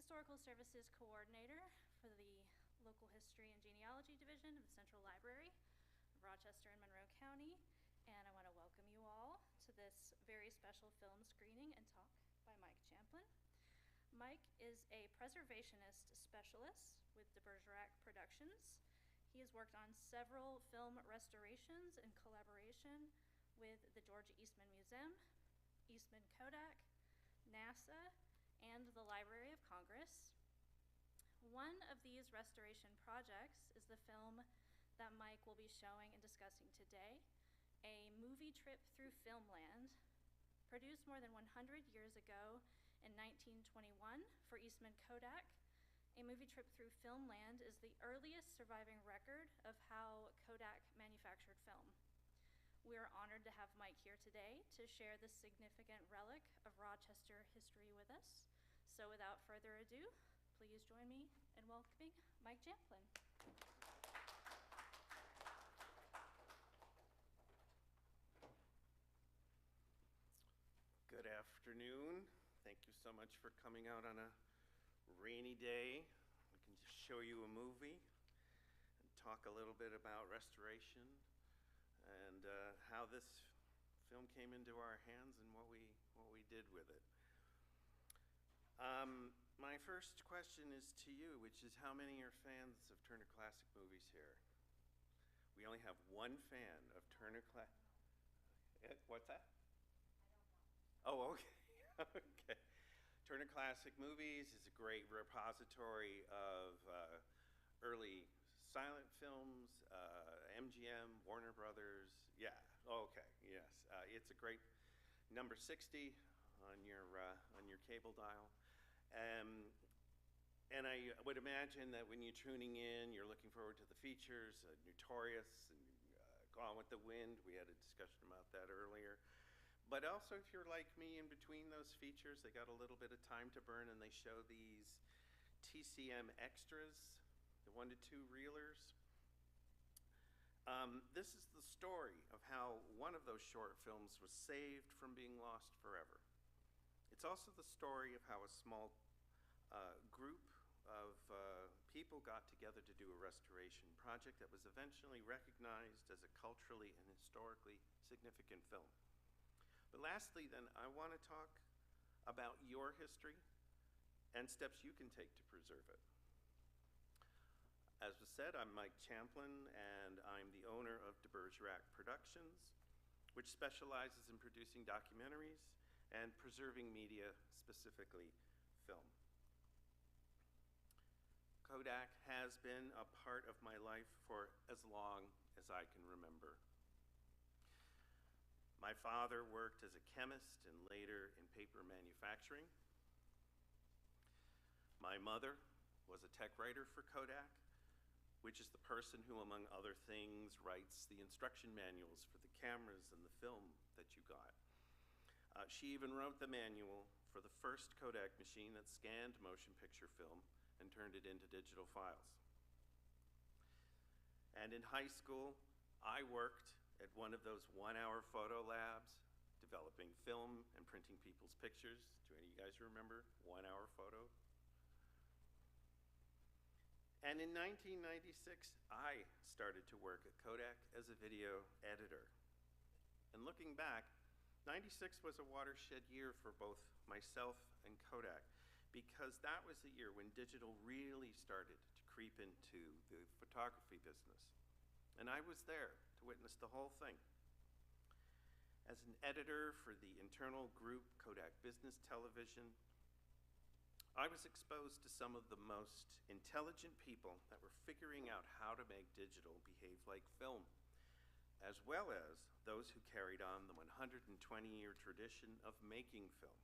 Historical Services Coordinator for the Local History and Genealogy Division of the Central Library of Rochester and Monroe County. And I want to welcome you all to this very special film screening and talk by Mike Champlin. Mike is a preservationist specialist with de Bergerac Productions. He has worked on several film restorations in collaboration with the George Eastman Museum, Eastman Kodak, NASA, and the Library of Congress. One of these restoration projects is the film that Mike will be showing and discussing today, A Movie Trip Through Filmland, produced more than 100 years ago in 1921 for Eastman Kodak. A Movie Trip Through Filmland is the earliest surviving record of how Kodak manufactured film. We are honored to have Mike here today to share this significant relic of Rochester history with us. So without further ado, please join me in welcoming Mike Champlin. Good afternoon. Thank you so much for coming out on a rainy day. We can just show you a movie and talk a little bit about restoration and how this film came into our hands and what we did with it. My first question is to you, which is how many are fans of Turner Classic Movies here? We only have one fan of Turner Classic. What's that? I don't know. Oh, okay. Okay. Turner Classic Movies is a great repository of early silent films, MGM, Warner Brothers. Yeah, okay, yes. It's a great number 60 on your cable dial. And I would imagine that when you're tuning in, you're looking forward to the features, Notorious and Gone with the Wind. We had a discussion about that earlier. But also, if you're like me, in between those features, they got a little bit of time to burn, and they show these TCM extras, the 1 to 2 reelers. This is the story of how one of those short films was saved from being lost forever. It's also the story of how a small group of people got together to do a restoration project that was eventually recognized as a culturally and historically significant film. But lastly, then, I want to talk about your history and steps you can take to preserve it. As was said, I'm Mike Champlin, and I'm the owner of de Bergerac Productions, which specializes in producing documentaries and preserving media, specifically film. Kodak has been a part of my life for as long as I can remember. My father worked as a chemist and later in paper manufacturing. My mother was a tech writer for Kodak, which is the person who, among other things, writes the instruction manuals for the cameras and the film that you got. She even wrote the manual for the first Kodak machine that scanned motion picture film and turned it into digital files. And in high school, I worked at one of those 1-hour photo labs, developing film and printing people's pictures. Do any of you guys remember 1-hour photo? And in 1996, I started to work at Kodak as a video editor. And looking back, 96 was a watershed year for both myself and Kodak, because that was the year when digital really started to creep into the photography business. And I was there to witness the whole thing. As an editor for the internal group Kodak Business Television, I was exposed to some of the most intelligent people that were figuring out how to make digital behave like film, as well as those who carried on the 120-year tradition of making film.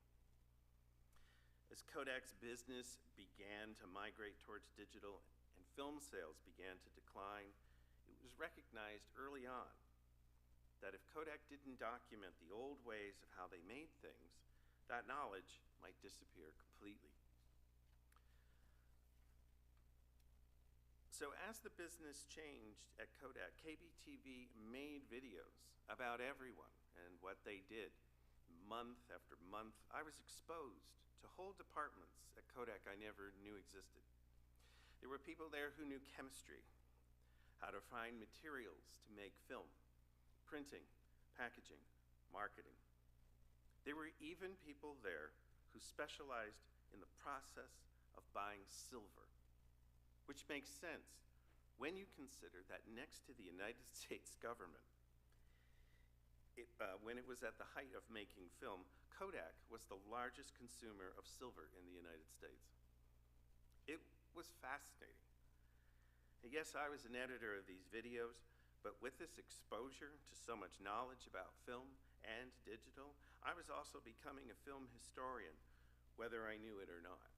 As Kodak's business began to migrate towards digital and film sales began to decline, it was recognized early on that if Kodak didn't document the old ways of how they made things, that knowledge might disappear completely. So as the business changed at Kodak, KBTV made videos about everyone and what they did. month after month, I was exposed to whole departments at Kodak I never knew existed. There were people there who knew chemistry, how to find materials to make film, printing, packaging, marketing. There were even people there who specialized in the process of buying silver, which makes sense when you consider that next to the United States government, when it was at the height of making film, Kodak was the largest consumer of silver in the United States. It was fascinating. And yes, I was an editor of these videos, but with this exposure to so much knowledge about film and digital, I was also becoming a film historian, whether I knew it or not.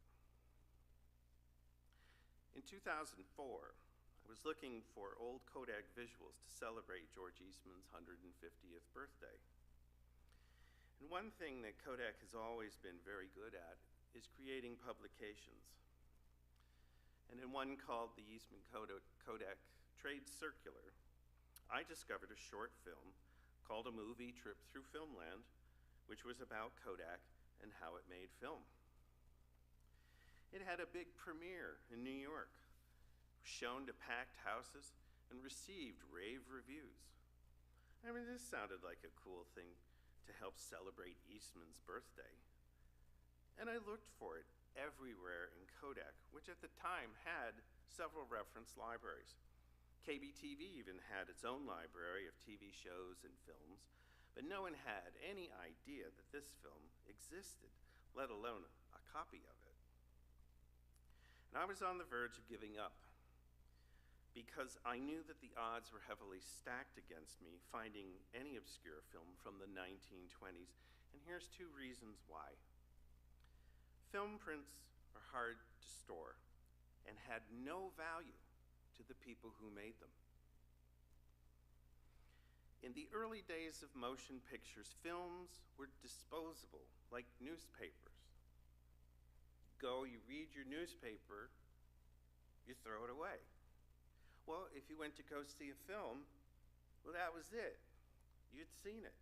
In 2004, I was looking for old Kodak visuals to celebrate George Eastman's 150th birthday. And one thing that Kodak has always been very good at is creating publications. And in one called the Eastman Kodak Trade Circular, I discovered a short film called A Movie Trip Through Filmland, which was about Kodak and how it made film. It had a big premiere in New York, shown to packed houses, and received rave reviews. I mean, this sounded like a cool thing to help celebrate Eastman's birthday. And I looked for it everywhere in Kodak, which at the time had several reference libraries. KBTV even had its own library of TV shows and films, but no one had any idea that this film existed, let alone a copy of it. And I was on the verge of giving up, because I knew that the odds were heavily stacked against me finding any obscure film from the 1920s, and here's two reasons why. Film prints are hard to store and had no value to the people who made them. In the early days of motion pictures, films were disposable, like newspapers. You read your newspaper, you throw it away. Well, if you went to go see a film, well, that was it. You'd seen it.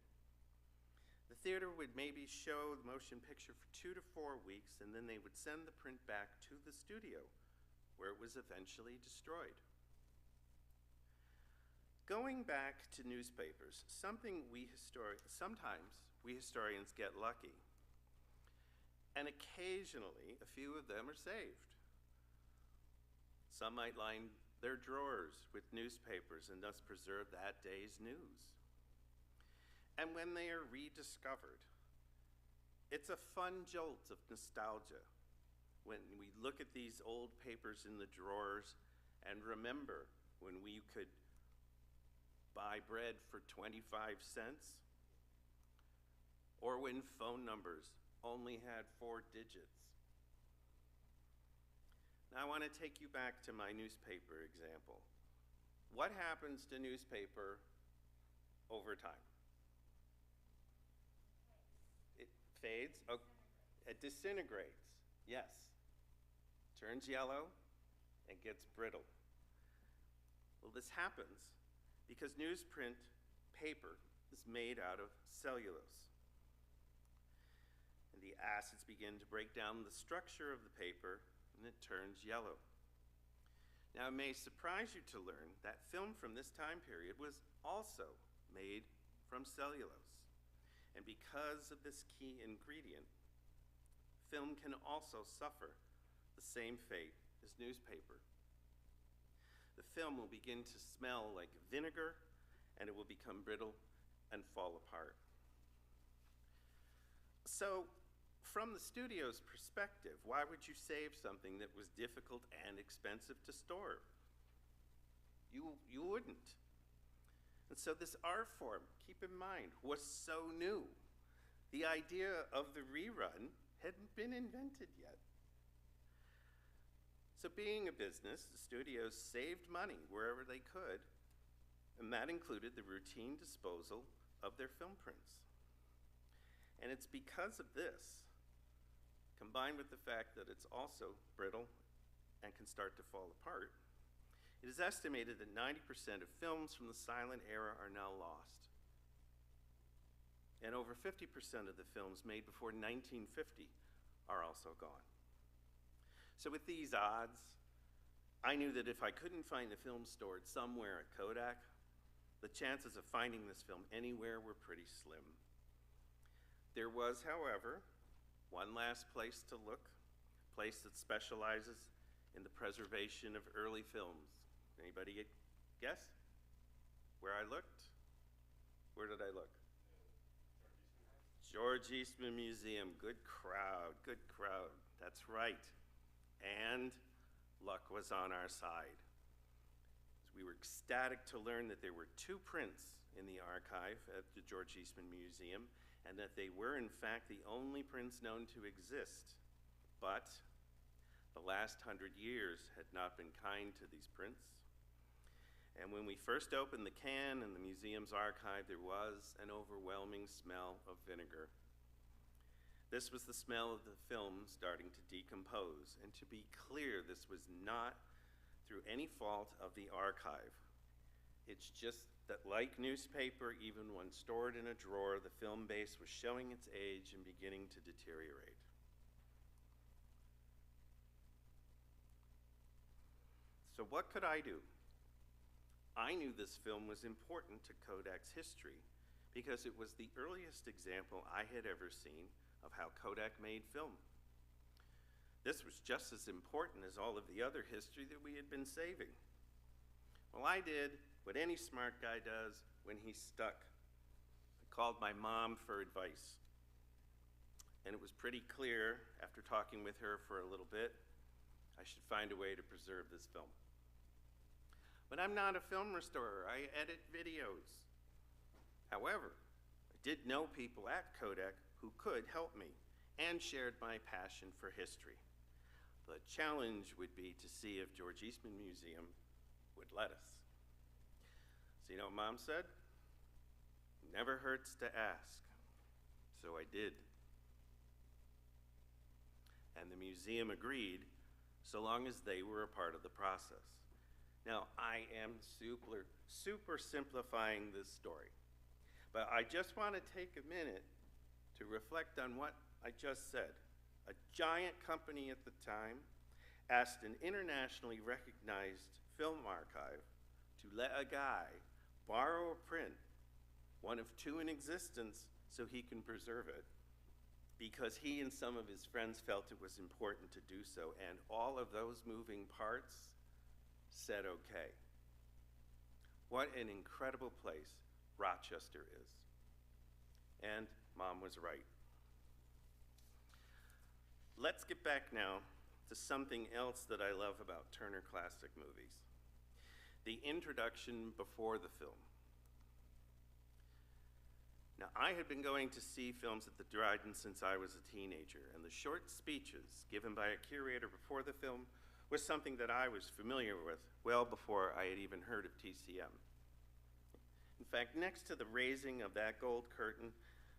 The theater would maybe show the motion picture for 2 to 4 weeks, and then they would send the print back to the studio, where it was eventually destroyed. Going back to newspapers, sometimes we historians get lucky, and occasionally a few of them are saved. Some might line their drawers with newspapers and thus preserve that day's news. And when they are rediscovered, it's a fun jolt of nostalgia when we look at these old papers in the drawers and remember when we could buy bread for 25 cents, or when phone numbers only had 4 digits. Now I want to take you back to my newspaper example. What happens to newspaper over time? It fades, oh, it disintegrates, yes. Turns yellow and gets brittle. Well, this happens because newsprint paper is made out of cellulose. And the acids begin to break down the structure of the paper, and it turns yellow. Now, it may surprise you to learn that film from this time period was also made from cellulose. And because of this key ingredient, film can also suffer the same fate as newspaper. The film will begin to smell like vinegar, and it will become brittle and fall apart. So, from the studio's perspective, why would you save something that was difficult and expensive to store? You wouldn't. And so this art form, keep in mind, was so new. The idea of the rerun hadn't been invented yet. So being a business, the studios saved money wherever they could, and that included the routine disposal of their film prints. And it's because of this, combined with the fact that it's also brittle and can start to fall apart, it is estimated that 90% of films from the silent era are now lost. and over 50% of the films made before 1950 are also gone. So with these odds, I knew that if I couldn't find the film stored somewhere at Kodak, the chances of finding this film anywhere were pretty slim. There was, however, one last place to look, a place that specializes in the preservation of early films. Anybody guess where I looked? Where did I look? George Eastman Museum. Good crowd, good crowd. That's right. And luck was on our side. We were ecstatic to learn that there were 2 prints in the archive at the George Eastman Museum, and that they were in fact the only prints known to exist. But the last 100 years had not been kind to these prints. And when we first opened the can in the museum's archive, there was an overwhelming smell of vinegar. This was the smell of the film starting to decompose. And to be clear, this was not through any fault of the archive. It's just that like newspaper, even when stored in a drawer, the film base was showing its age and beginning to deteriorate. So what could I do? I knew this film was important to Kodak's history because it was the earliest example I had ever seen of how Kodak made film. This was just as important as all of the other history that we had been saving. Well, I did what any smart guy does when he's stuck. I called my mom for advice. And it was pretty clear, after talking with her for a little bit, I should find a way to preserve this film. But I'm not a film restorer. I edit videos. However, I did know people at Kodak who could help me and shared my passion for history. The challenge would be to see if George Eastman Museum would let us. So you know what Mom said? Never hurts to ask. So I did. And the museum agreed, so long as they were a part of the process. Now, I am super simplifying this story, but I just want to take a minute to reflect on what I just said. A giant company at the time asked an internationally recognized film archive to let a guy borrow a print, one of 2 in existence, so he can preserve it, because he and some of his friends felt it was important to do so, and all of those moving parts said okay. What an incredible place Rochester is. And Mom was right. Let's get back now to something else that I love about Turner Classic Movies. The introduction before the film. Now, I had been going to see films at the Dryden since I was a teenager, and the short speeches given by a curator before the film was something that I was familiar with well before I had even heard of TCM. In fact, next to the raising of that gold curtain,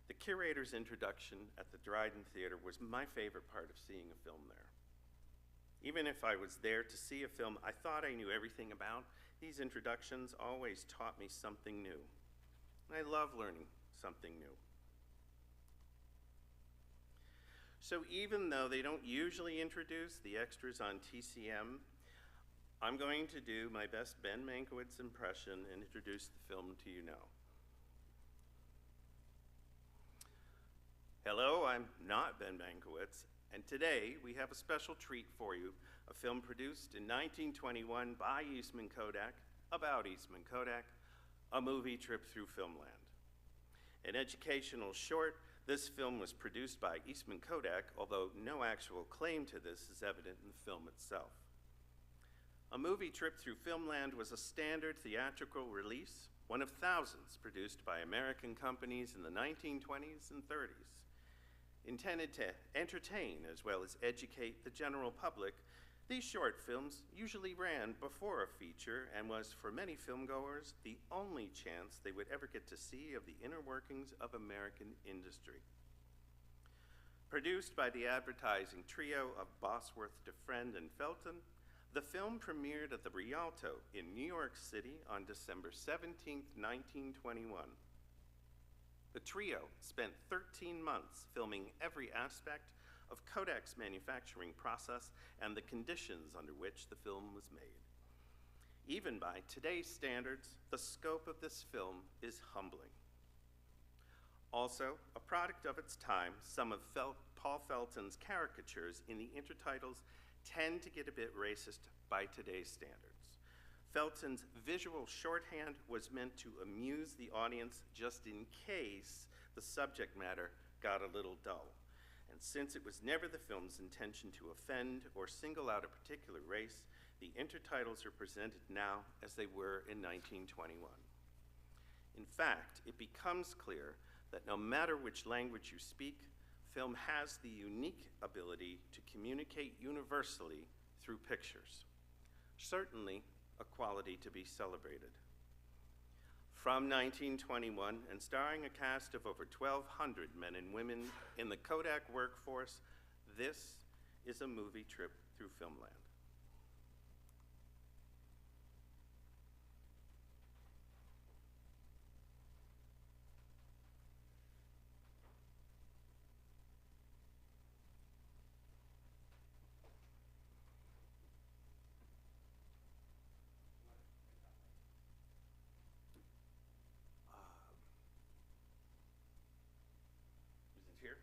the curator's introduction at the Dryden Theater was my favorite part of seeing a film there. Even if I was there to see a film I thought I knew everything about, these introductions always taught me something new. And I love learning something new. So even though they don't usually introduce the extras on TCM, I'm going to do my best Ben Mankiewicz impression and introduce the film to you now. Hello, I'm not Ben Mankiewicz, and today we have a special treat for you, a film produced in 1921 by Eastman Kodak, about Eastman Kodak, a movie trip through filmland. An educational short, this film was produced by Eastman Kodak, although no actual claim to this is evident in the film itself. A movie trip through filmland was a standard theatrical release, one of thousands produced by American companies in the 1920s and 30s. Intended to entertain as well as educate the general public, these short films usually ran before a feature and was, for many filmgoers, the only chance they would ever get to see of the inner workings of American industry. Produced by the advertising trio of Bosworth, DeFriend, and Felton, the film premiered at the Rialto in New York City on December 17, 1921. The trio spent 13 months filming every aspect of Kodak's manufacturing process and the conditions under which the film was made. Even by today's standards, the scope of this film is humbling. Also, a product of its time, some of Paul Felton's caricatures in the intertitles tend to get a bit racist by today's standards. Felton's visual shorthand was meant to amuse the audience just in case the subject matter got a little dull. And since it was never the film's intention to offend or single out a particular race, the intertitles are presented now as they were in 1921. In fact, it becomes clear that no matter which language you speak, film has the unique ability to communicate universally through pictures. Certainly, a quality to be celebrated. From 1921, and starring a cast of over 1,200 men and women in the Kodak workforce, this is a movie trip through Filmland. Here.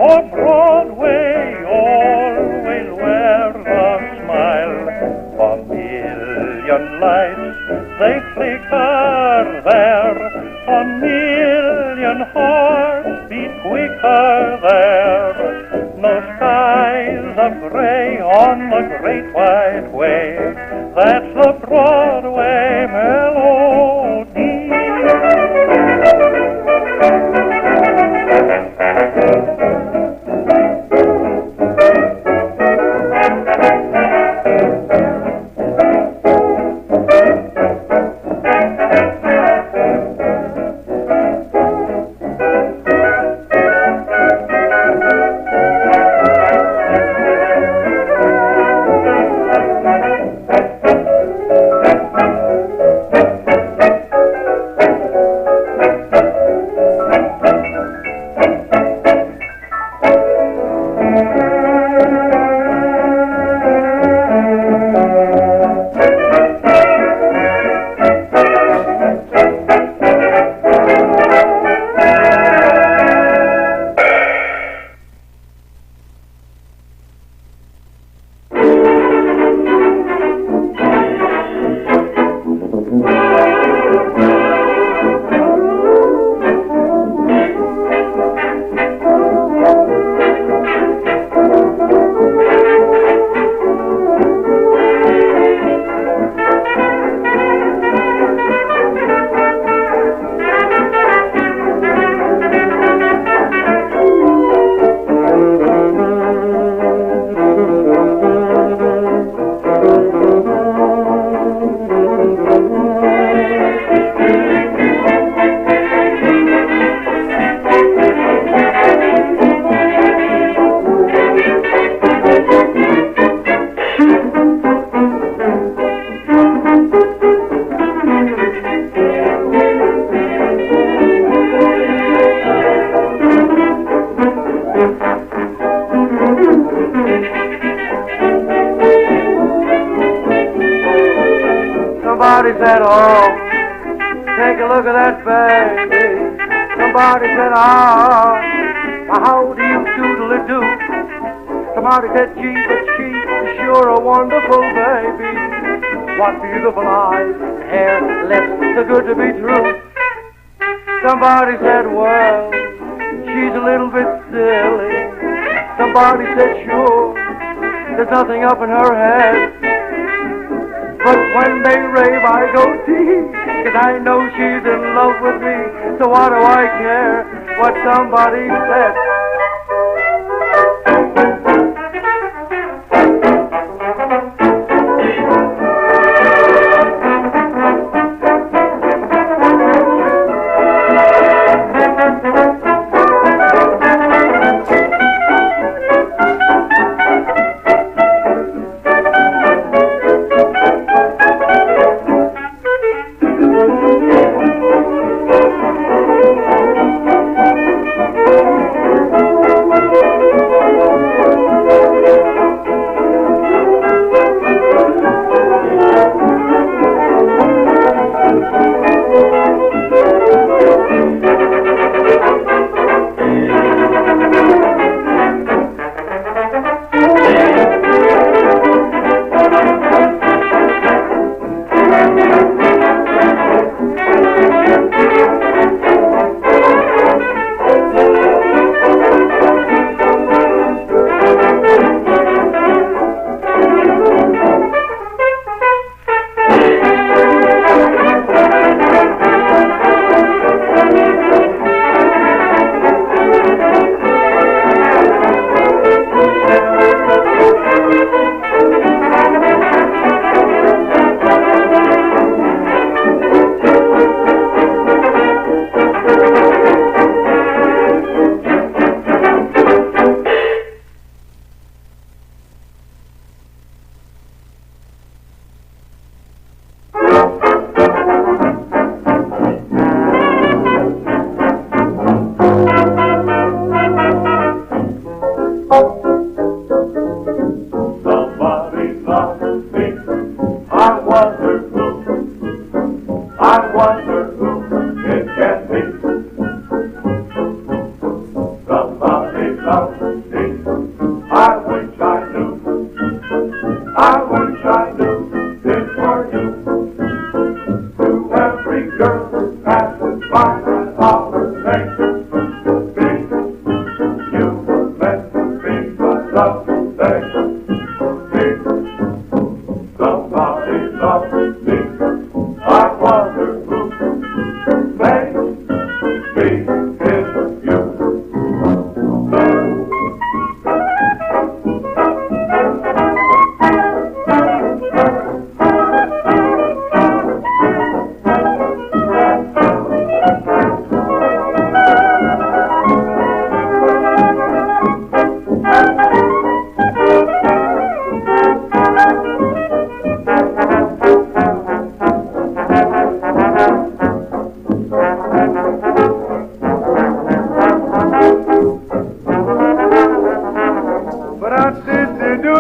For Broadway always wears a smile. A million lights, they flicker there. A million hearts beat quicker there. No skies of gray on the great wide way. That's the Broadway melody. Somebody said, oh, take a look at that baby. Somebody said, how do you doodle-do? Somebody said, gee, but she's sure a wonderful baby. What beautiful eyes, hair, lips, so good to be true. Somebody said, well, she's a little bit silly. Somebody said, sure, there's nothing up in her head. But when they rave, I go tee, 'cause I know she's in love with me. So what do I care what somebody said?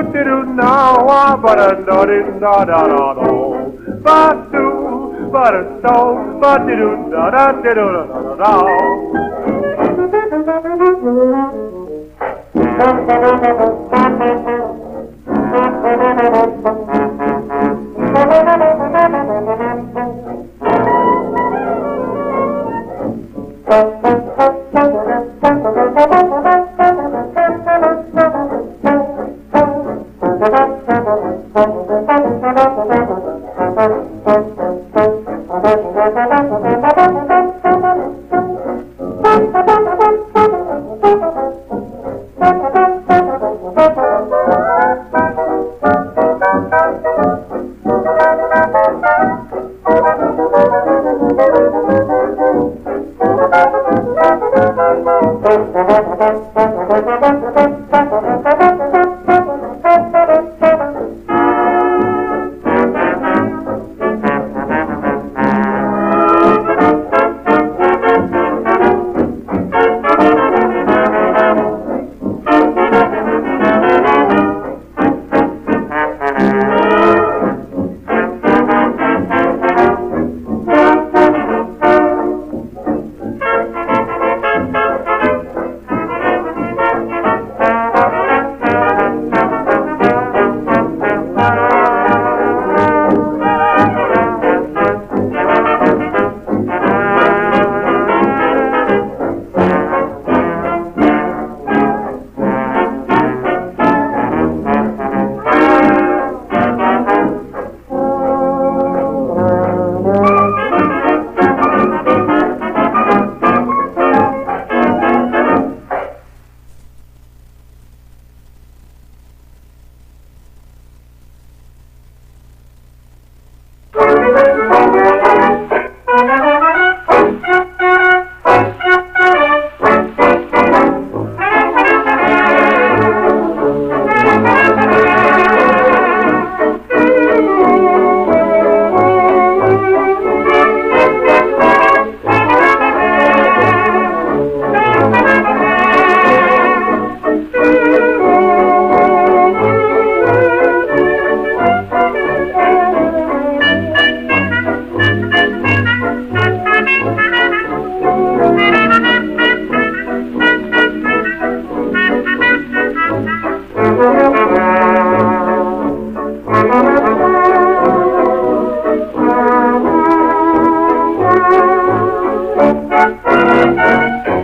do now, but a do do da da da do, but do, but a do, but do da da da da da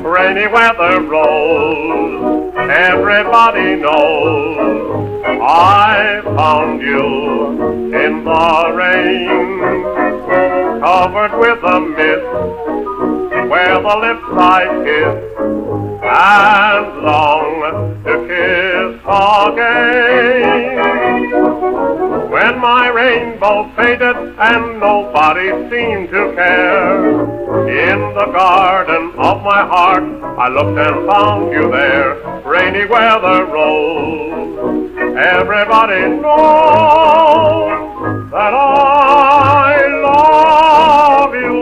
Rainy weather rolls, everybody knows I found you in the rain, covered with a mist where the lips I kiss and long to kiss again. When my rainbow faded and nobody seemed to care, in the garden of my heart I looked and found you there. Rainy weather rolls, everybody knows that I love you.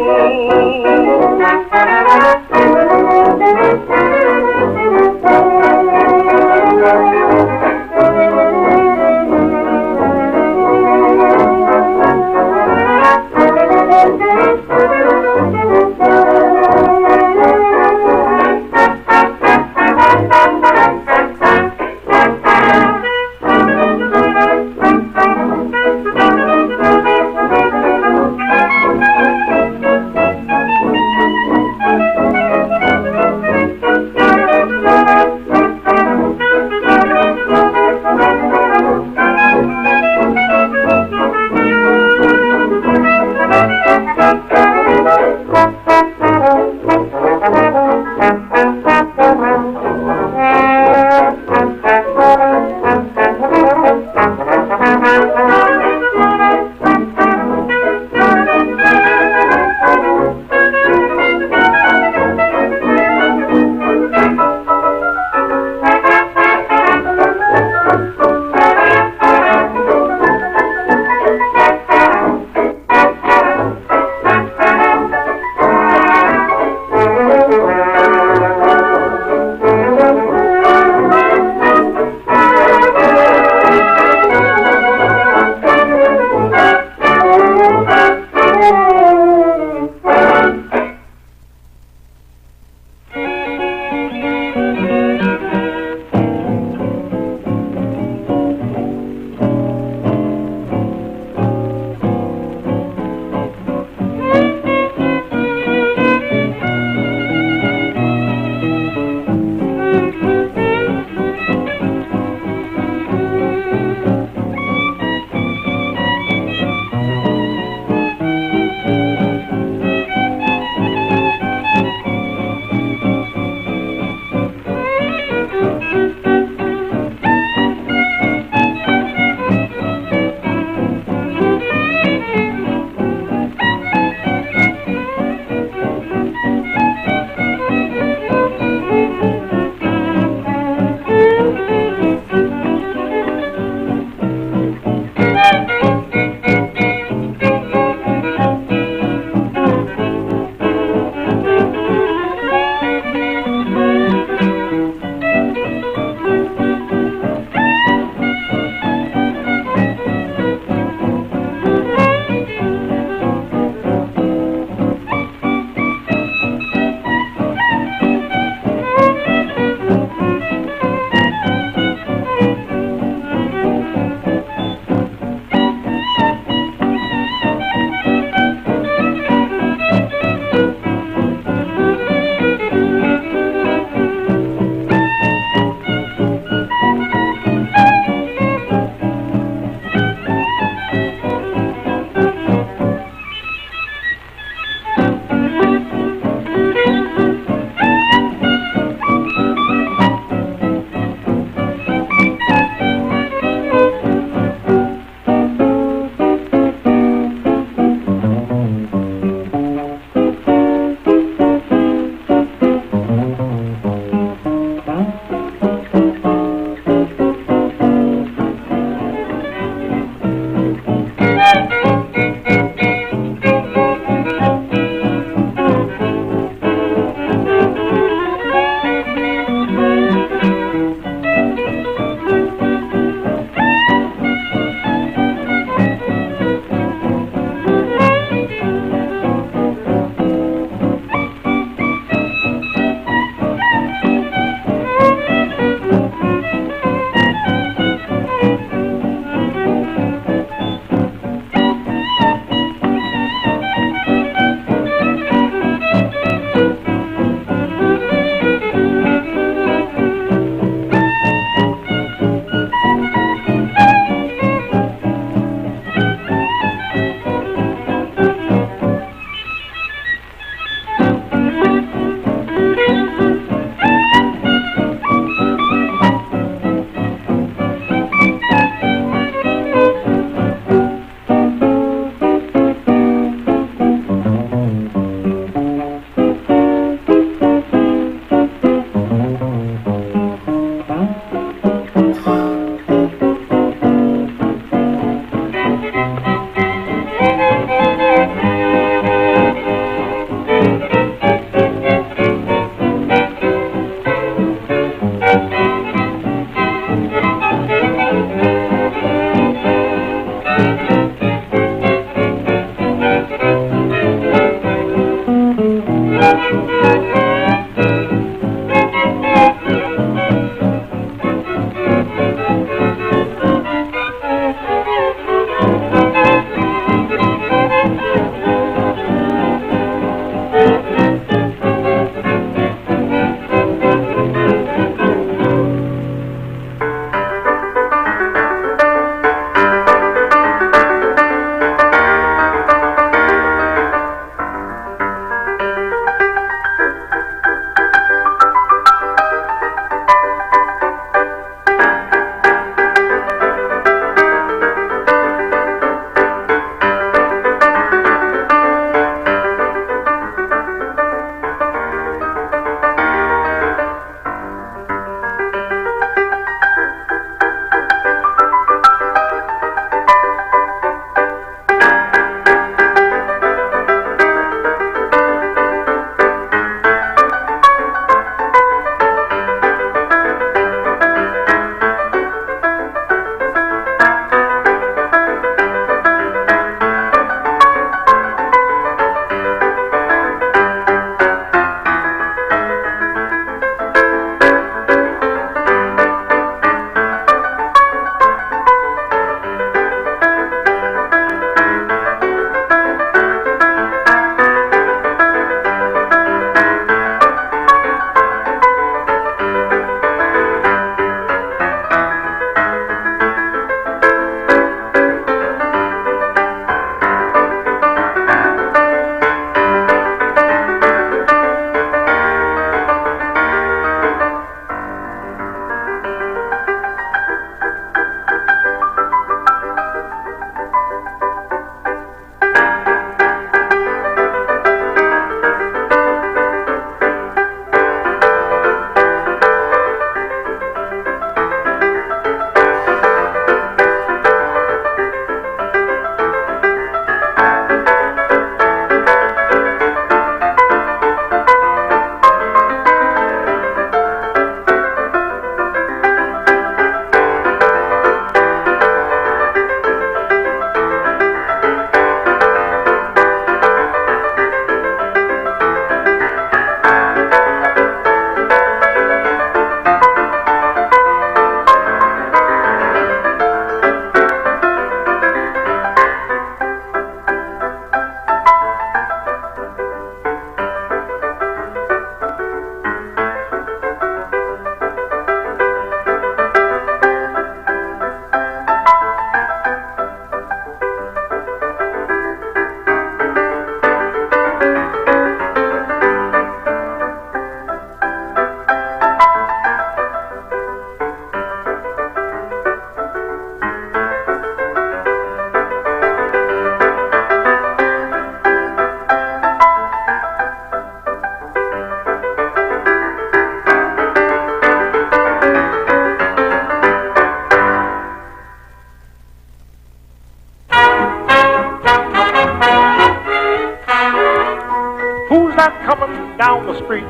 the street?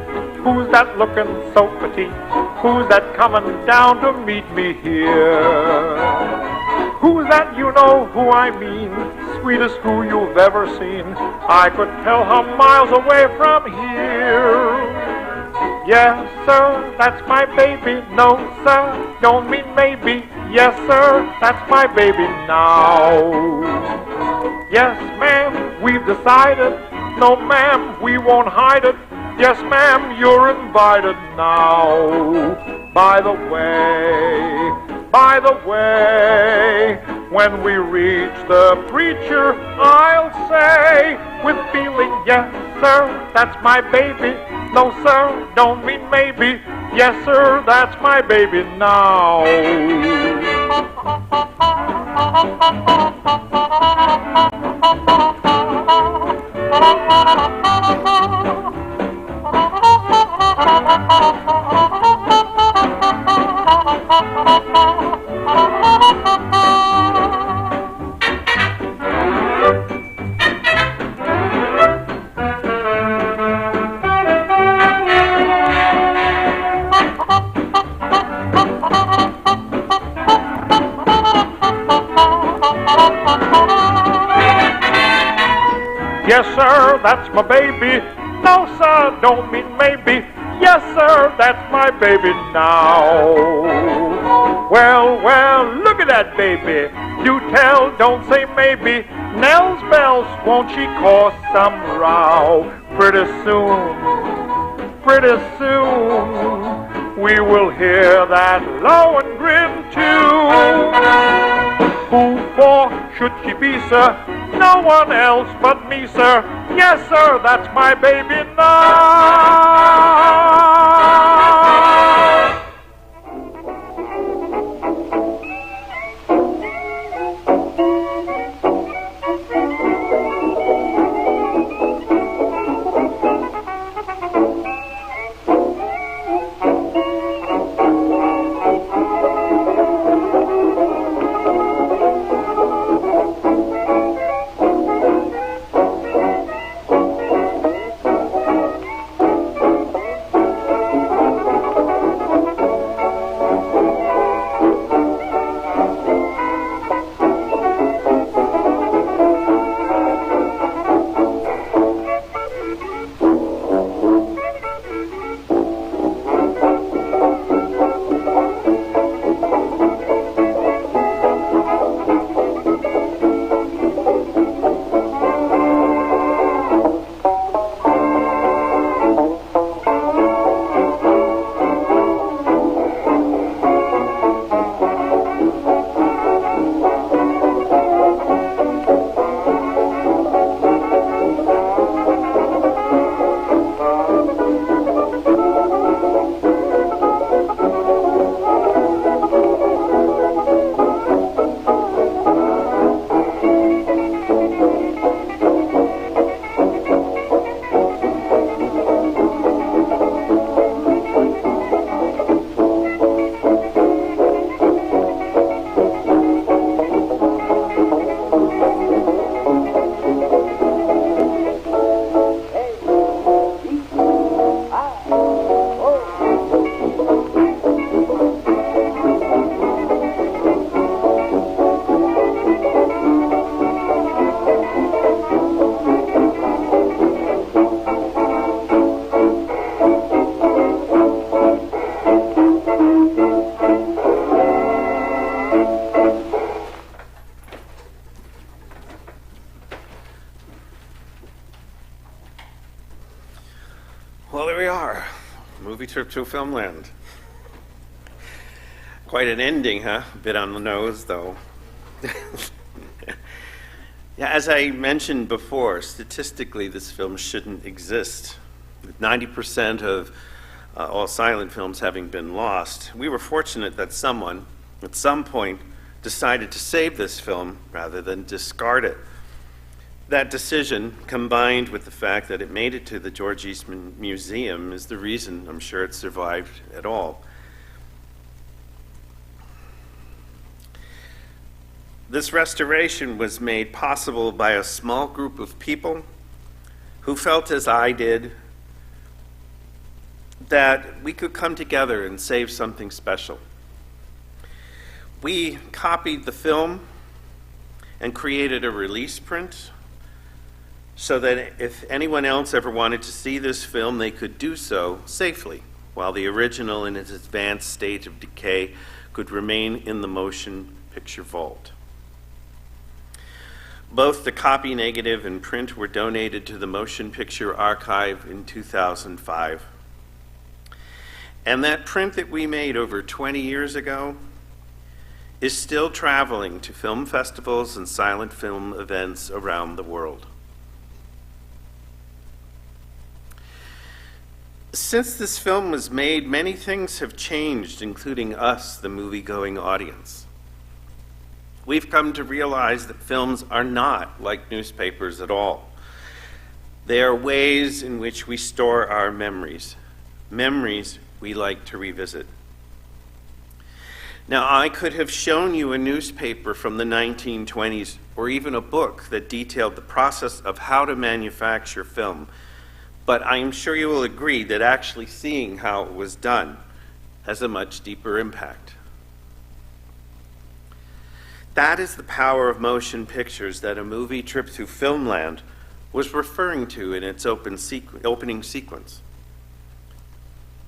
Who's that looking so petite? Who's that coming down to meet me here? Who's that, you know who I mean? Sweetest who you've ever seen. I could tell her miles away from here. Yes, sir, that's my baby. No, sir, don't mean maybe. Yes, sir, that's my baby now. Yes, ma'am, we've decided. No, ma'am, we won't hide it. Yes, ma'am, you're invited now. By the way, when we reach the preacher, I'll say with feeling, yes, sir, that's my baby. No, sir, don't mean maybe. Yes, sir, that's my baby now. Yes, sir, that's my baby. No, sir, don't mean maybe. Yes, sir, that's my baby now. Well, look at that baby. Do tell, don't say maybe. Nell's bells, won't she cause some row? Pretty soon, we will hear that Lohengrin tune. Who for should she be, sir? No one else but me, sir. Yes, sir, that's my baby now. Well, there we are. Movie trip to Filmland. Quite an ending, huh? A bit on the nose, though. Yeah, as I mentioned before, statistically, this film shouldn't exist. With 90% of all silent films having been lost, we were fortunate that someone, at some point, decided to save this film rather than discard it. That decision, combined with the fact that it made it to the George Eastman Museum, is the reason I'm sure it survived at all. This restoration was made possible by a small group of people who felt as I did that we could come together and save something special. We copied the film and created a release print so that if anyone else ever wanted to see this film, they could do so safely, while the original in its advanced state of decay could remain in the motion picture vault. Both the copy negative and print were donated to the Motion Picture Archive in 2005. And that print that we made over 20 years ago is still traveling to film festivals and silent film events around the world. Since this film was made, many things have changed, including us, the movie-going audience. We've come to realize that films are not like newspapers at all. They are ways in which we store our memories, memories we like to revisit. Now, I could have shown you a newspaper from the 1920s or even a book that detailed the process of how to manufacture film, but I am sure you will agree that actually seeing how it was done has a much deeper impact. That is the power of motion pictures that a movie trip through Filmland was referring to in its opening sequence.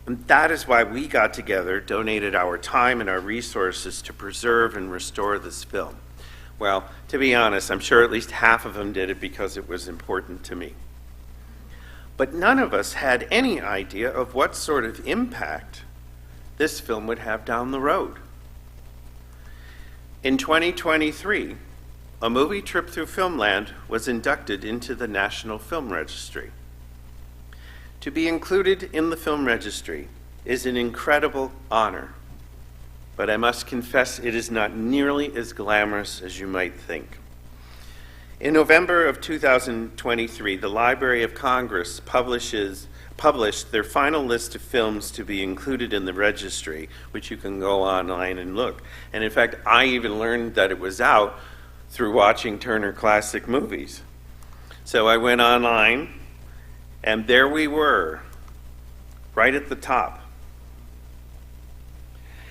And that is why we got together, donated our time and our resources to preserve and restore this film. Well, to be honest, I'm sure at least half of them did it because it was important to me. But none of us had any idea of what sort of impact this film would have down the road. In 2023, a movie trip through Filmland was inducted into the National Film Registry. To be included in the film registry is an incredible honor, but I must confess it is not nearly as glamorous as you might think. In November of 2023, the Library of Congress published their final list of films to be included in the registry, which you can go online and look. And in fact, I even learned that it was out through watching Turner Classic Movies. So I went online, and there we were, right at the top.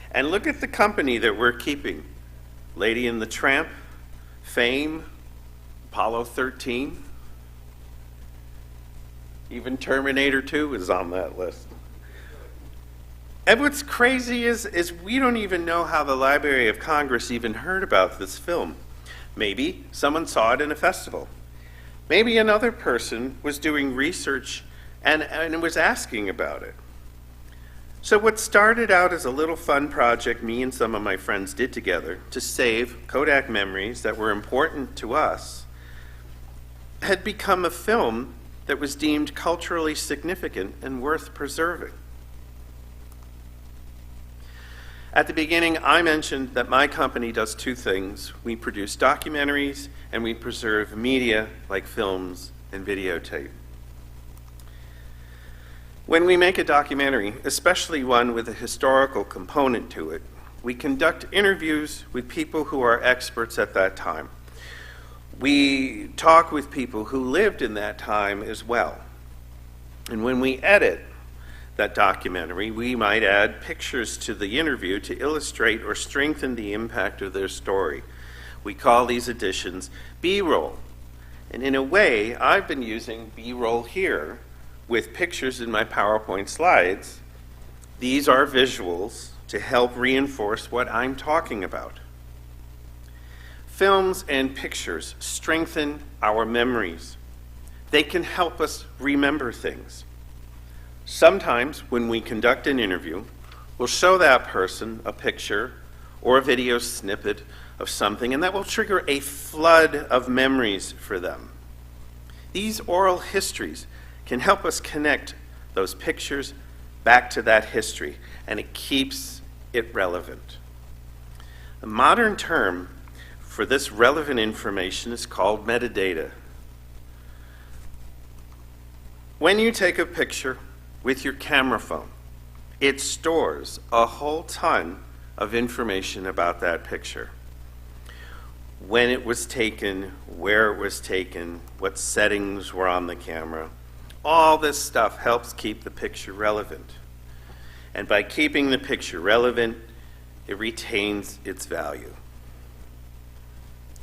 And look at the company that we're keeping. Lady and the Tramp, Fame, Apollo 13, even Terminator 2 is on that list. And what's crazy is we don't even know how the Library of Congress even heard about this film. Maybe someone saw it in a festival. Maybe another person was doing research and was asking about it. So what started out as a little fun project me and some of my friends did together to save Kodak memories that were important to us had become a film that was deemed culturally significant and worth preserving. At the beginning, I mentioned that my company does two things. We produce documentaries and we preserve media like films and videotape. When we make a documentary, especially one with a historical component to it, we conduct interviews with people who are experts at that time. We talk with people who lived in that time as well. And when we edit that documentary, we might add pictures to the interview to illustrate or strengthen the impact of their story. We call these additions B-roll. And in a way, I've been using B-roll here with pictures in my PowerPoint slides. These are visuals to help reinforce what I'm talking about. Films and pictures strengthen our memories. They can help us remember things. Sometimes when we conduct an interview, we'll show that person a picture or a video snippet of something, and that will trigger a flood of memories for them. These oral histories can help us connect those pictures back to that history, and it keeps it relevant. A modern term for this relevant information is called metadata. When you take a picture with your camera phone, it stores a whole ton of information about that picture. When it was taken, where it was taken, what settings were on the camera. All this stuff helps keep the picture relevant. And by keeping the picture relevant, it retains its value.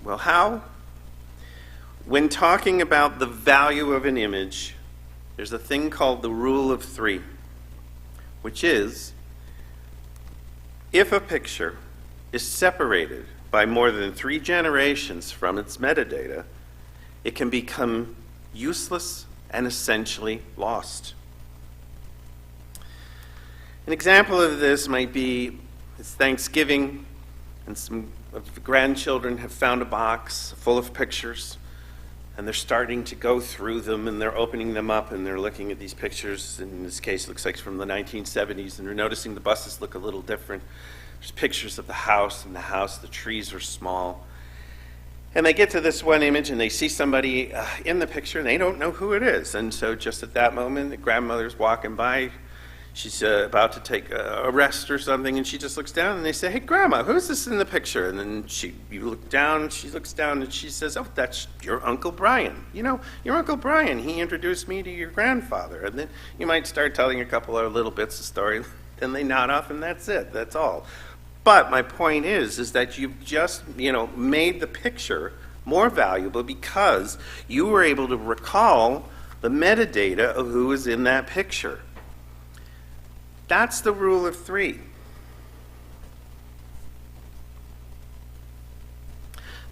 Well, how? When talking about the value of an image, there's a thing called the rule of three, which is, if a picture is separated by more than 3 generations from its metadata, it can become useless and essentially lost. An example of this might be it's Thanksgiving, and some of the grandchildren have found a box full of pictures, and they're starting to go through them, and they're opening them up, and they're looking at these pictures. In this case, it looks like it's from the 1970s, and they're noticing the buses look a little different. There's pictures of the house, the trees are small. And they get to this one image, and they see somebody in the picture, and they don't know who it is. And so just at that moment, the grandmother's walking by. She's about to take a rest or something, and she just looks down, and they say, "Hey, Grandma, who's this in the picture?" And then you look down, she looks down, and she says, "Oh, that's your Uncle Brian. You know, your Uncle Brian, he introduced me to your grandfather." And then you might start telling a couple of little bits of story, then they nod off, and that's it, that's all. But my point is that you've just, made the picture more valuable because you were able to recall the metadata of who was in that picture. That's the rule of three.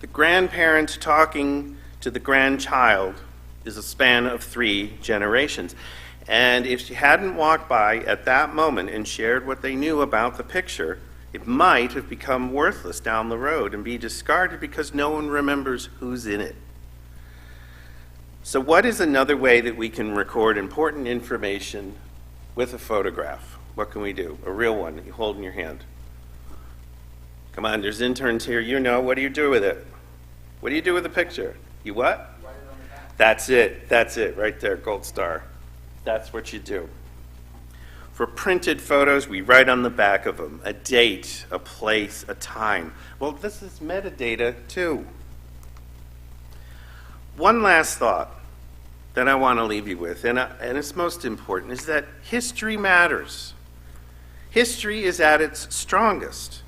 The grandparent talking to the grandchild is a span of 3 generations. And if she hadn't walked by at that moment and shared what they knew about the picture, it might have become worthless down the road and be discarded because no one remembers who's in it. So what is another way that we can record important information with a photograph? What can we do? A real one you hold in your hand. Come on, there's interns here. What do you do with it? What do you do with the picture? You what? Write it on the back. That's it, right there, gold star. That's what you do. For printed photos, we write on the back of them a date, a place, a time. Well, this is metadata too. One last thought that I want to leave you with, and it's most important, is that history matters. History is at its strongest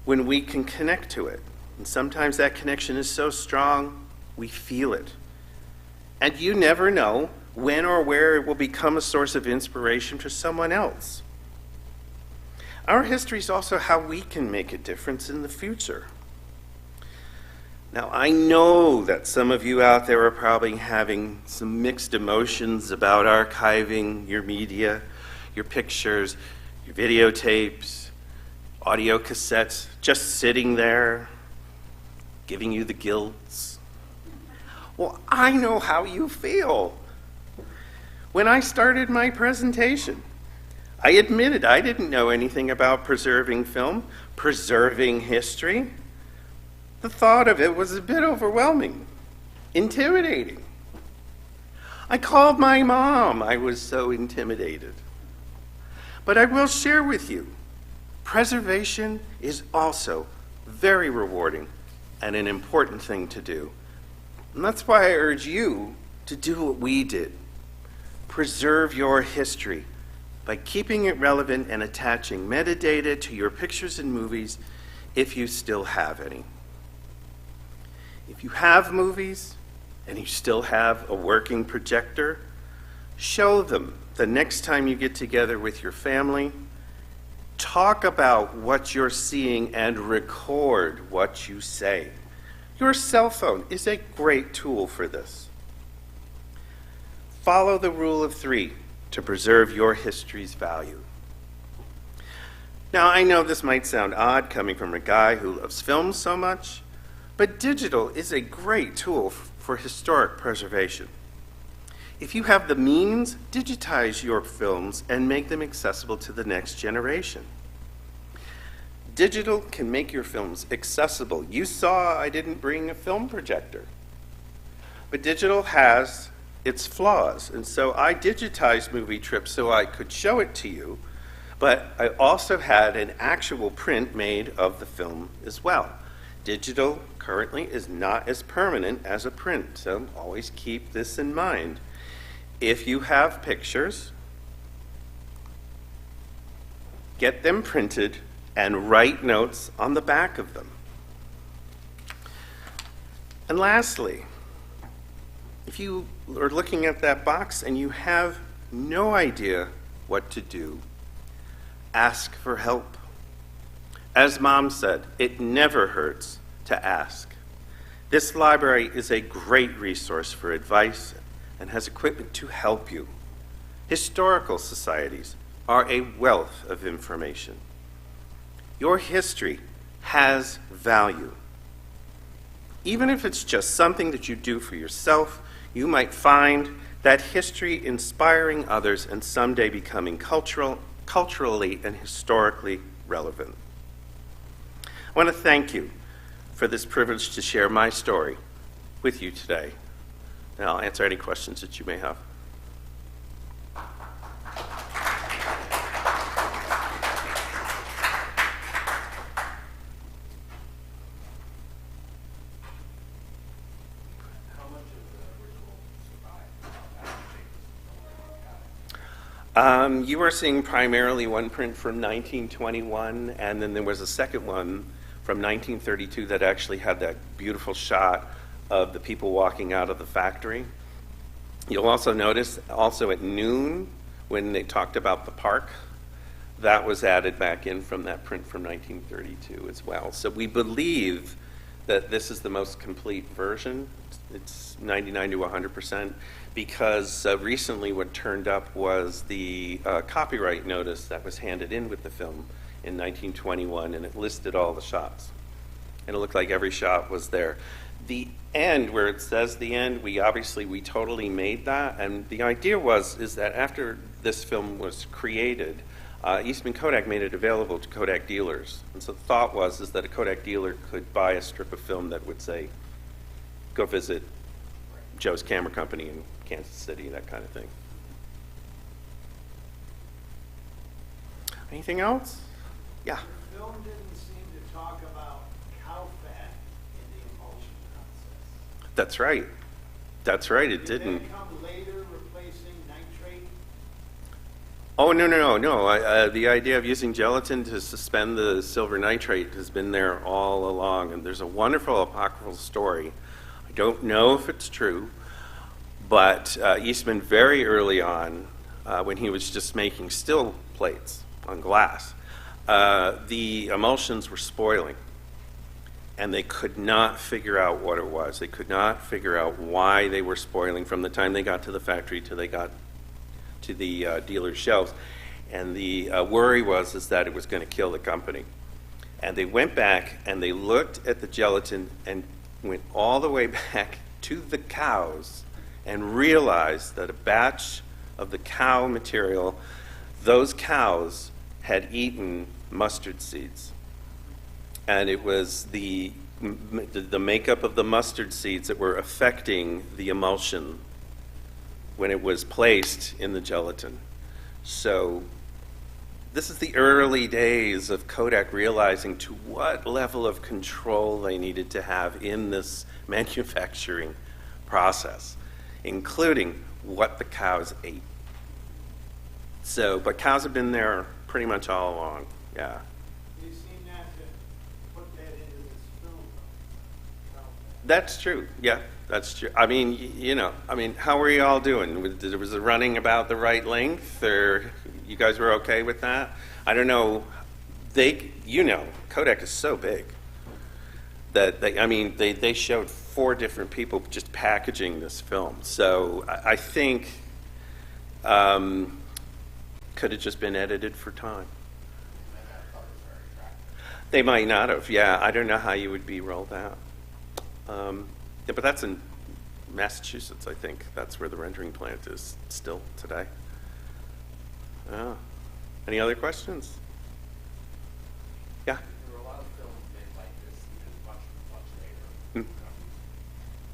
when we can connect to it. And sometimes that connection is so strong, we feel it. And you never know when or where it will become a source of inspiration for someone else. Our history is also how we can make a difference in the future. Now, I know that some of you out there are probably having some mixed emotions about archiving your media, your pictures, your videotapes, audio cassettes, just sitting there, giving you the gills. Well, I know how you feel. When I started my presentation, I admitted I didn't know anything about preserving film, preserving history. The thought of it was a bit overwhelming, intimidating. I called my mom. I was so intimidated. But I will share with you, preservation is also very rewarding and an important thing to do. And that's why I urge you to do what we did. Preserve your history by keeping it relevant and attaching metadata to your pictures and movies if you still have any. If you have movies and you still have a working projector, show them the next time you get together with your family. Talk about what you're seeing and record what you say. Your cell phone is a great tool for this. Follow the rule of three to preserve your history's value. Now, I know this might sound odd coming from a guy who loves film so much, but digital is a great tool for historic preservation. If you have the means, digitize your films and make them accessible to the next generation. Digital can make your films accessible. You saw I didn't bring a film projector. But digital has its flaws, and so I digitized Movie Trip so I could show it to you, but I also had an actual print made of the film as well. Digital currently is not as permanent as a print, so always keep this in mind. If you have pictures, get them printed, and write notes on the back of them. And lastly, if you are looking at that box and you have no idea what to do, ask for help. As Mom said, it never hurts to ask. This library is a great resource for advice and has equipment to help you. Historical societies are a wealth of information. Your history has value. Even if it's just something that you do for yourself, you might find that history inspiring others and someday becoming culturally and historically relevant. I want to thank you for this privilege to share my story with you today. And I'll answer any questions that you may have. You are seeing primarily one print from 1921, and then there was a second one from 1932 that actually had that beautiful shot of the people walking out of the factory. You'll also notice, also at noon, when they talked about the park, that was added back in from that print from 1932 as well. So we believe that this is the most complete version. It's 99 to 100%. Because recently what turned up was the copyright notice that was handed in with the film in 1921, and it listed all the shots. And it looked like every shot was there. The end, where it says the end, we totally made that, and the idea is that after this film was created, Eastman Kodak made it available to Kodak dealers. And so the thought was that a Kodak dealer could buy a strip of film that would say, go visit Joe's Camera Company in Kansas City, that kind of thing. Anything else? Yeah. The film didn't seem to talk about cow fat in the emulsion process. That's right. That's right, it Did didn't. that come later, replacing nitrate? Oh, no. The idea of using gelatin to suspend the silver nitrate has been there all along, and there's a wonderful apocryphal story. I don't know if it's true, but Eastman very early on, when he was just making still plates on glass, the emulsions were spoiling, and they could not figure out what it was. They could not figure out why they were spoiling from the time they got to the factory till they got to the dealer's shelves. And the worry was that it was going to kill the company. And they went back and they looked at the gelatin and went all the way back to the cows and realized that a batch of the cow material, those cows had eaten mustard seeds. And it was the makeup of the mustard seeds that were affecting the emulsion when it was placed in the gelatin. So this is the early days of Kodak realizing to what level of control they needed to have in this manufacturing process, including what the cows ate. So, but cows have been there pretty much all along, yeah. You seem not to put that into this film, though. Cow fat. That's true, yeah, that's true. I mean, how were you all doing? Was it running about the right length, or you guys were okay with that? I don't know. Kodak is so big that they showed 4 different people just packaging this film. So I think could have just been edited for time. They might not have, yeah. I don't know how you would be rolled out. Yeah, but that's in Massachusetts, I think. That's where the rendering plant is still today. Oh. Any other questions? Yeah? There were a lot of films made like this, even much later,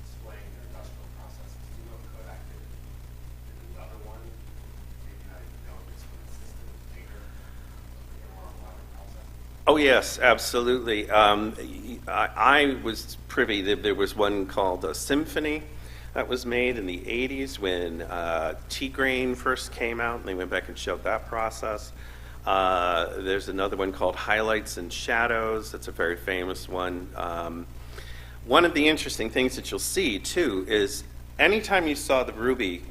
displaying their industrial processes. Do you know if Kodak did another one? Maybe not even know this one existed later, more on modern process? Oh, yes, absolutely. I was privy that there was one called Symphony that was made in the 80s when T-Grain first came out, and they went back and showed that process. There's another one called Highlights and Shadows. That's a very famous one. One of the interesting things that you'll see, too, is anytime you saw the Ruby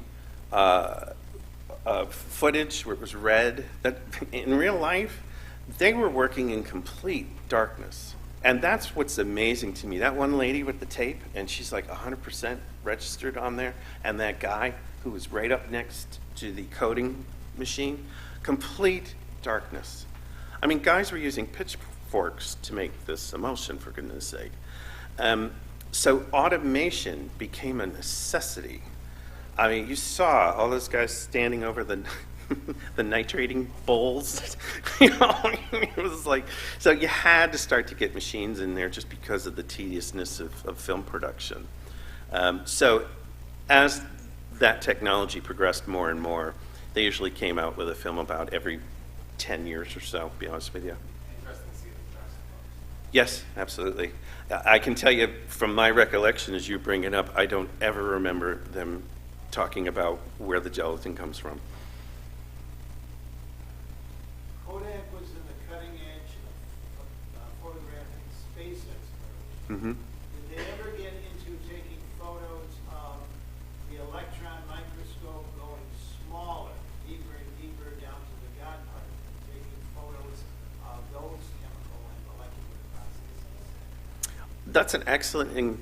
footage where it was red, that in real life, they were working in complete darkness. And that's what's amazing to me. That one lady with the tape, and she's like 100% registered on there, and that guy who was right up next to the coding machine, complete darkness. I mean, guys were using pitchforks to make this emulsion, for goodness sake. So automation became a necessity. I mean, you saw all those guys standing over the the nitrating bowls. You know, it was like, so you had to start to get machines in there just because of the tediousness of film production. So as that technology progressed more and more, they usually came out with a film about every 10 years or so, to be honest with you. Interesting to see the juxtaposition. Yes, absolutely. I can tell you from my recollection as you bring it up, I don't ever remember them talking about where the gelatin comes from. Kodak was in the cutting edge of photographing space exploration. Mm-hmm. Did they ever get into taking photos of the electron microscope going smaller, deeper and deeper down to the God particle, taking photos of those chemical and molecular processes? That's an excellent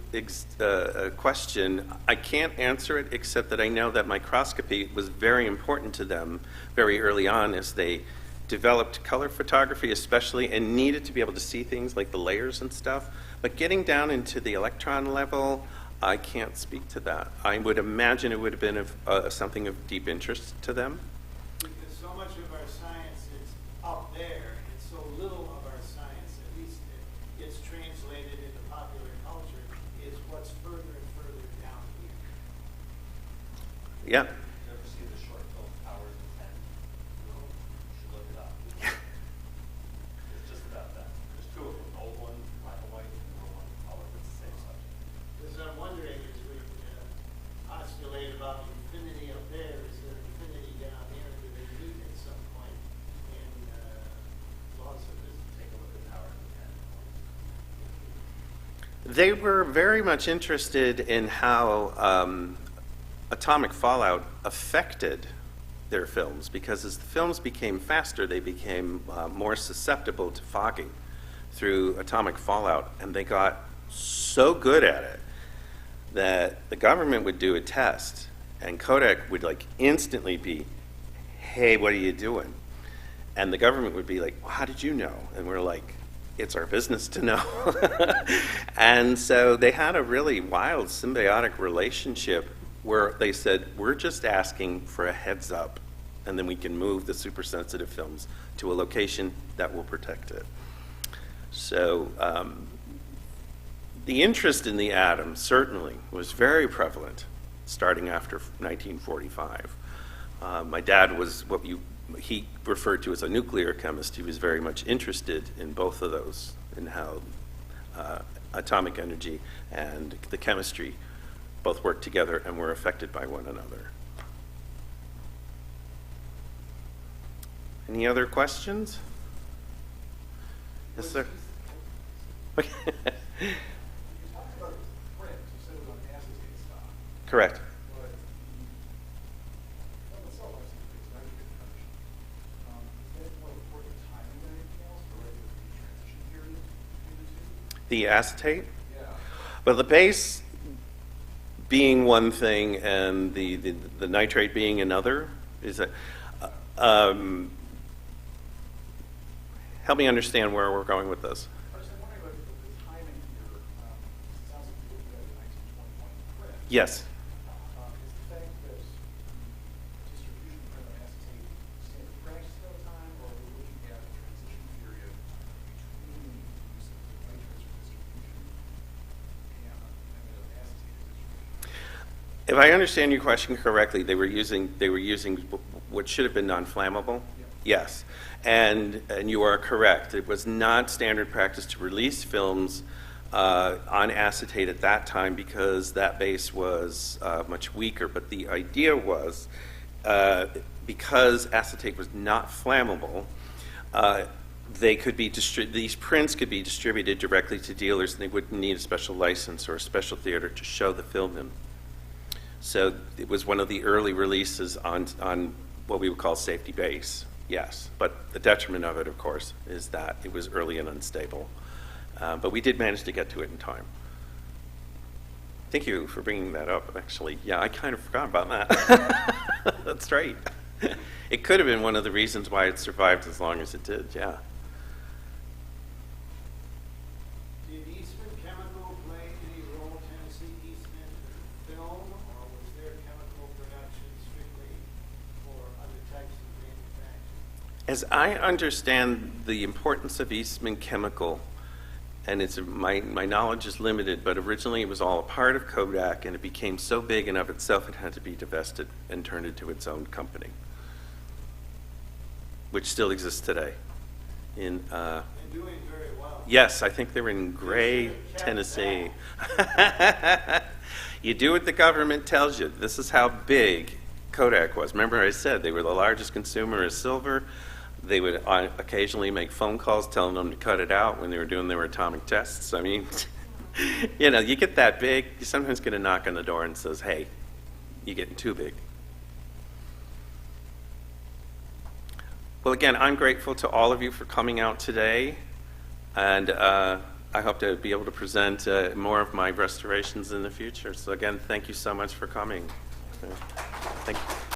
question. I can't answer it except that I know that microscopy was very important to them very early on as they developed color photography especially and needed to be able to see things like the layers and stuff. But getting down into the electron level, I can't speak to that. I would imagine it would have been something of deep interest to them. Because so much of our science is up there, and so little of our science, at least it gets translated into popular culture, is what's further and further down here. Yeah. You ever see the short film Hours of 10? No? You should look it up. It's just about that. There's two of them, an old one, black and white, and an one color. It's the same subject. Because I'm wondering, as we postulate about infinity up there, is there infinity down here? Do they meet at some point in laws of physics? Take a look at Hours of 10. They were very much interested in how atomic fallout affected their films because as the films became faster, they became more susceptible to fogging through atomic fallout, and they got so good at it that the government would do a test, and Kodak would like instantly be, "Hey, what are you doing?" And the government would be like, "Well, how did you know?" And we're like, "It's our business to know." And so they had a really wild symbiotic relationship where they said, "We're just asking for a heads up, and then we can move the super sensitive films to a location that will protect it." So the interest in the atom certainly was very prevalent starting after 1945. My dad was what he referred to as a nuclear chemist. He was very much interested in both of those, in how atomic energy and the chemistry both work together and were affected by one another. Any other questions? Yes, sir. You talked about print. You said it was on acetate stock. Correct. But the film itself has some things nitrogen condition. Is that more important timing than anything else, or like the transition period between the two? The acetate? Yeah. Well, the base being one thing and the nitrate being another is that. Help me understand where we're going with this. I was wondering about the timing here. It sounds like you looked at a 1921 print. Yes. Is the fact that distribution print on acetate standard practice at that time, or are we looking at a transition period between the use of the nitrates for distribution and acetate distribution? If I understand your question correctly, they were using what should have been non-flammable. Yeah. Yes, and you are correct. It was not standard practice to release films on acetate at that time because that base was much weaker. But the idea was because acetate was not flammable, they could be these prints could be distributed directly to dealers, and they wouldn't need a special license or a special theater to show the film in. So it was one of the early releases on what we would call safety base, yes. But the detriment of it, of course, is that it was early and unstable. But we did manage to get to it in time. Thank you for bringing that up, actually. Yeah, I kind of forgot about that. That's right. It could have been one of the reasons why it survived as long as it did, yeah. Did Eastman Chemical play any role, Tennessee Eastman, in film, or was their chemical production strictly for other types of manufacturing? As I understand the importance of Eastman Chemical, and my knowledge is limited, but originally it was all a part of Kodak, and it became so big and of itself it had to be divested and turned into its own company, which still exists today. And doing very well. Yes, I think they're in Gray, Tennessee. You do what the government tells you. This is how big Kodak was. Remember I said they were the largest consumer of silver. They would occasionally make phone calls telling them to cut it out when they were doing their atomic tests. I mean, you know, you get that big, you sometimes get a knock on the door and says, hey, you're getting too big. Well, again, I'm grateful to all of you for coming out today, and I hope to be able to present more of my restorations in the future. So again, thank you so much for coming. Thank you.